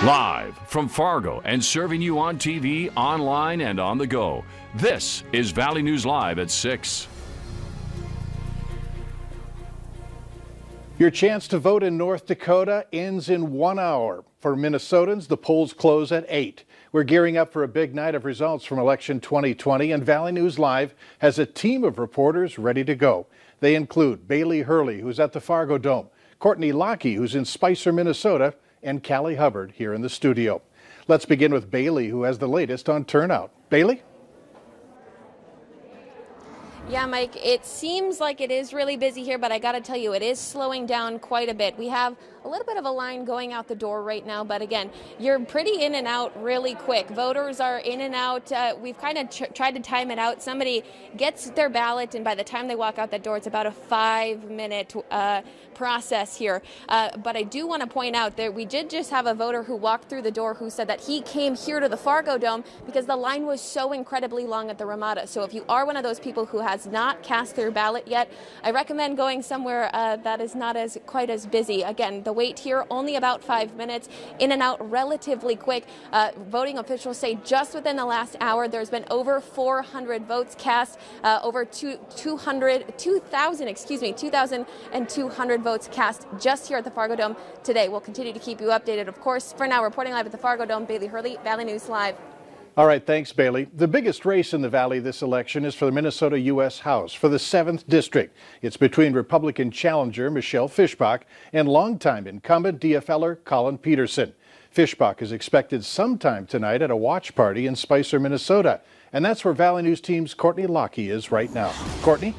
Live from Fargo and serving you on TV, online, and on the go, this is Valley News Live at 6. Your chance to vote in North Dakota ends in 1 hour. For Minnesotans, the polls close at 8. We're gearing up for a big night of results from election 2020, and Valley News Live has a team of reporters ready to go. They include Bailey Hurley, who's at the Fargo Dome, Courtney Lockie, who's in Spicer, Minnesota, and Callie Hubbard here in the studio. Let's begin with Bailey, who has the latest on turnout. Bailey? Yeah, Mike, it seems like it is really busy here, but I got to tell you, it is slowing down quite a bit. We have a little bit of a line going out the door right now, but again, you're pretty in and out really quick. Voters are in and out. We've kind of tried to time it out. Somebody gets their ballot, and by the time they walk out that door, it's about a 5-minute process here. But I do want to point out that we did just have a voter who walked through the door who said that he came here to the Fargo Dome because the line was so incredibly long at the Ramada. So if you are one of those people who has not cast their ballot yet, I recommend going somewhere that is not quite as busy. Again, the wait here only about 5 minutes, in and out relatively quick. Voting officials say just within the last hour there's been over 400 votes cast, over 2,200 votes cast just here at the Fargo Dome today. We'll continue to keep you updated, of course. For now, reporting live at the Fargo Dome, Bailey Hurley, Valley News Live. All right, thanks, Bailey. The biggest race in the Valley this election is for the Minnesota U.S. House for the 7th District. It's between Republican challenger Michelle Fischbach and longtime incumbent DFLer Collin Peterson. Fischbach is expected sometime tonight at a watch party in Spicer, Minnesota. And that's where Valley News Team's Courtney Lockie is right now. Courtney?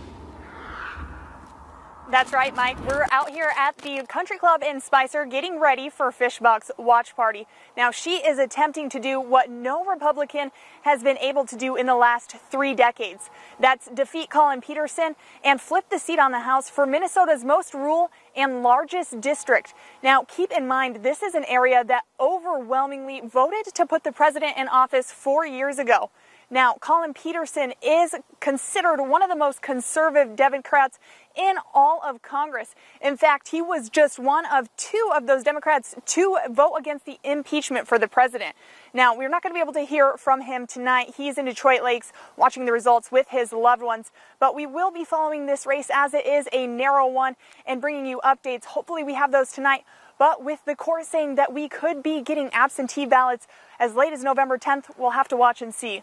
That's right, Mike. We're out here at the Country Club in Spicer getting ready for Fischbach's watch party. Now, she is attempting to do what no Republican has been able to do in the last 3 decades. That's defeat Collin Peterson and flip the seat on the House for Minnesota's most rural and largest district. Now, keep in mind, this is an area that overwhelmingly voted to put the president in office 4 years ago. Now, Collin Peterson is considered one of the most conservative Democrats in all of Congress. In fact, he was just one of 2 of those Democrats to vote against the impeachment for the president. Now, we're not going to be able to hear from him tonight. He's in Detroit Lakes watching the results with his loved ones. But we will be following this race as it is a narrow one and bringing you updates. Hopefully we have those tonight. But with the court saying that we could be getting absentee ballots as late as November 10th, we'll have to watch and see.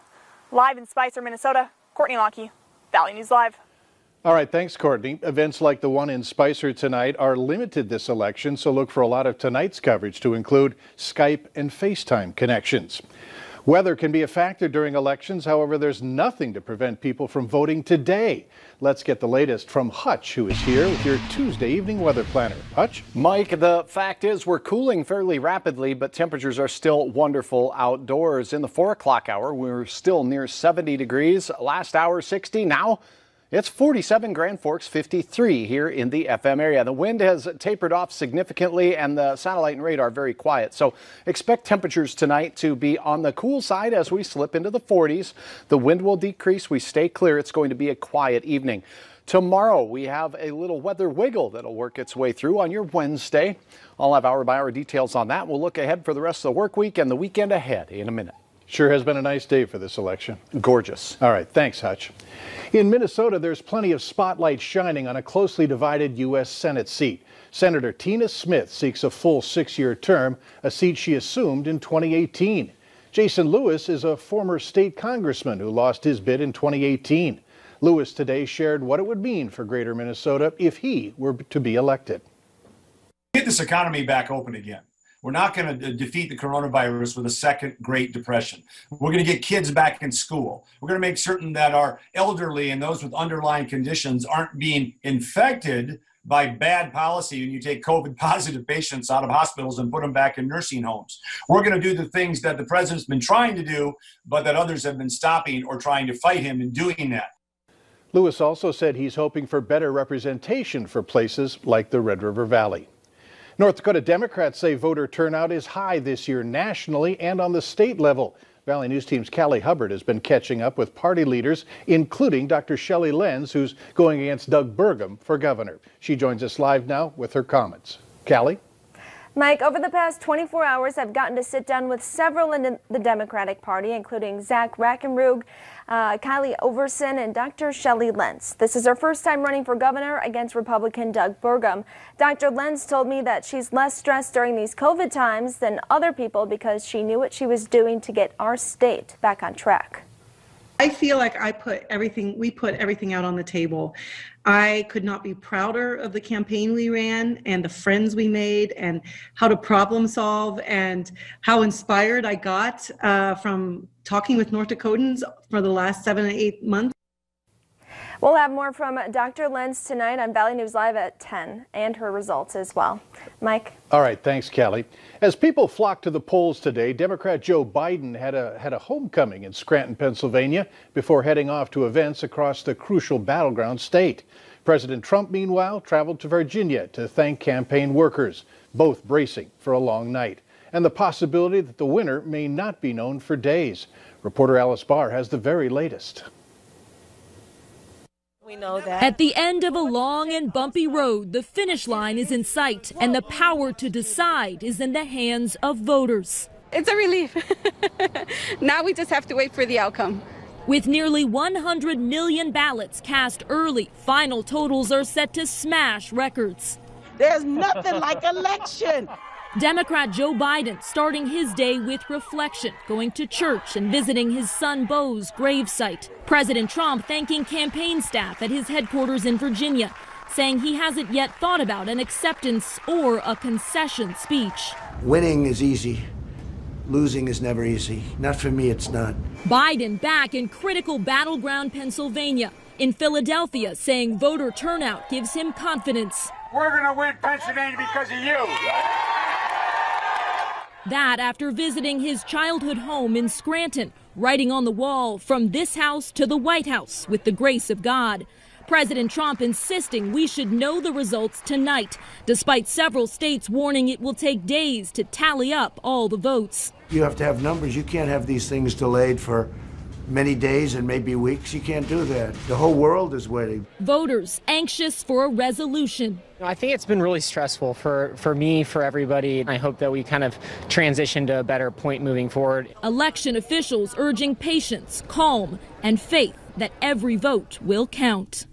Live in Spicer, Minnesota, Courtney Lockie, Valley News Live. All right, thanks, Courtney. Events like the one in Spicer tonight are limited this election, so look for a lot of tonight's coverage to include Skype and FaceTime connections. Weather can be a factor during elections. However, there's nothing to prevent people from voting today. Let's get the latest from Hutch, who is here with your Tuesday evening weather planner. Hutch? Mike, the fact is we're cooling fairly rapidly, but temperatures are still wonderful outdoors. In the 4 o'clock hour, we're still near 70 degrees. Last hour, 60. Now, it's 47, Grand Forks 53 here in the FM area. The wind has tapered off significantly and the satellite and radar very quiet. So expect temperatures tonight to be on the cool side as we slip into the 40s. The wind will decrease. We stay clear. It's going to be a quiet evening. Tomorrow we have a little weather wiggle that'll work its way through on your Wednesday. I'll have hour-by-hour details on that. We'll look ahead for the rest of the work week and the weekend ahead in a minute. Sure has been a nice day for this election. Gorgeous. All right, thanks, Hutch. In Minnesota, there's plenty of spotlight shining on a closely divided U.S. Senate seat. Senator Tina Smith seeks a full 6-year term, a seat she assumed in 2018. Jason Lewis is a former state congressman who lost his bid in 2018. Lewis today shared what it would mean for Greater Minnesota if he were to be elected. Get this economy back open again. We're not going to defeat the coronavirus with a second Great Depression. We're going to get kids back in school. We're going to make certain that our elderly and those with underlying conditions aren't being infected by bad policy when you take COVID positive patients out of hospitals and put them back in nursing homes. We're going to do the things that the president's been trying to do, but that others have been stopping or trying to fight him in doing that. Lewis also said he's hoping for better representation for places like the Red River Valley. North Dakota Democrats say voter turnout is high this year nationally and on the state level. Valley News Team's Callie Hubbard has been catching up with party leaders, including Dr. Shelley Lenz, who's going against Doug Burgum for governor. She joins us live now with her comments. Callie? Mike, over the past 24 hours, I've gotten to sit down with several in the Democratic Party, including Zach Rackenrug, Kylie Overson, and Dr. Shelley Lentz. This is her first time running for governor against Republican Doug Burgum. Dr. Lentz told me that she's less stressed during these COVID times than other people because she knew what she was doing to get our state back on track. I feel like we put everything out on the table. I could not be prouder of the campaign we ran and the friends we made and how to problem solve and how inspired I got from talking with North Dakotans for the last 7 or 8 months. We'll have more from Dr. Lentz tonight on Valley News Live at 10 and her results as well. Mike? All right, thanks, Kelly. As people flocked to the polls today, Democrat Joe Biden had a homecoming in Scranton, Pennsylvania, before heading off to events across the crucial battleground state. President Trump, meanwhile, traveled to Virginia to thank campaign workers, both bracing for a long night, and the possibility that the winner may not be known for days. Reporter Alice Barr has the very latest. We know that. At the end of a long and bumpy road, the finish line is in sight, and the power to decide is in the hands of voters. It's a relief. Now we just have to wait for the outcome. With nearly 100 million ballots cast early, final totals are set to smash records. There's nothing like election. Democrat Joe Biden starting his day with reflection, going to church and visiting his son Beau's gravesite. President Trump thanking campaign staff at his headquarters in Virginia, saying he hasn't yet thought about an acceptance or a concession speech. Winning is easy. Losing is never easy. Not for me, it's not. Biden back in critical battleground Pennsylvania. In Philadelphia, saying voter turnout gives him confidence. We're going to win Pennsylvania because of you. That after visiting his childhood home in Scranton, writing on the wall, "From this house to the White House, with the grace of God." President Trump insisting we should know the results tonight, despite several states warning it will take days to tally up all the votes. You have to have numbers. You can't have these things delayed for many days and maybe weeks. You can't do that. The whole world is waiting. Voters anxious for a resolution. I think it's been really stressful for me, for everybody. I hope that we kind of transition to a better point moving forward. Election officials urging patience, calm, and faith that every vote will count.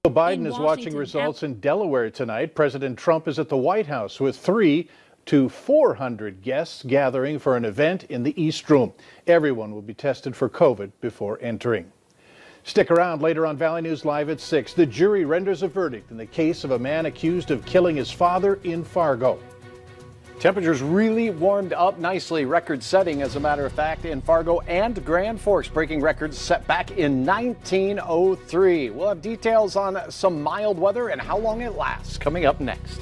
Joe Biden is watching results in Delaware tonight. President Trump is at the White House with 300 to 400 guests gathering for an event in the East Room. Everyone will be tested for COVID before entering. Stick around later on Valley News Live at 6. The jury renders a verdict in the case of a man accused of killing his father in Fargo. Temperatures really warmed up nicely, record-setting as a matter of fact in Fargo and Grand Forks, breaking records set back in 1903. We'll have details on some mild weather and how long it lasts coming up next.